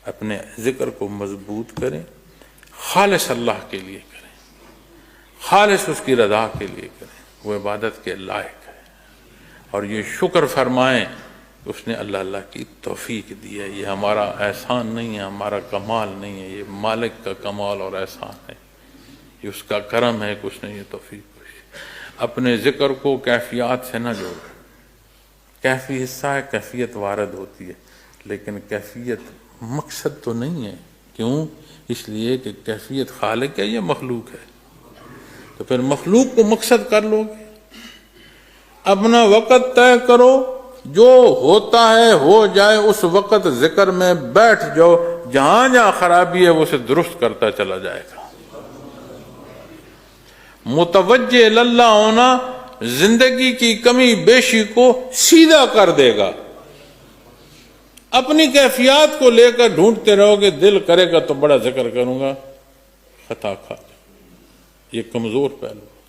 اپنے ذکر کو مضبوط کریں، خالص اللہ کے لیے کریں، خالص اس کی رضا کے لیے کریں، وہ عبادت کے لائق ہے۔ اور یہ شکر فرمائیں کہ اس نے اللہ کی توفیق دی ہے، یہ ہمارا احسان نہیں ہے، ہمارا کمال نہیں ہے، یہ مالک کا کمال اور احسان ہے، یہ اس کا کرم ہے کہ اس نے یہ توفیق بخشی۔ اپنے ذکر کو کیفیات سے نہ جوڑیں، کیفی حصہ ہے، کیفیت وارد ہوتی ہے، لیکن کیفیت مقصد تو نہیں ہے۔ کیوں؟ اس لیے کہ کیفیت خالق ہے یا مخلوق ہے، تو پھر مخلوق کو مقصد کر لو گے۔ اپنا وقت طے کرو، جو ہوتا ہے ہو جائے، اس وقت ذکر میں بیٹھ جاؤ، جہاں جہاں خرابی ہے وہ اسے درست کرتا چلا جائے گا۔ متوجہ اللہ ہونا زندگی کی کمی بیشی کو سیدھا کر دے گا۔ اپنی کیفیات کو لے کر ڈھونڈتے رہو گے، دل کرے گا تو بڑا ذکر کروں گا، خطا کھا جائے، یہ کمزور پہلو۔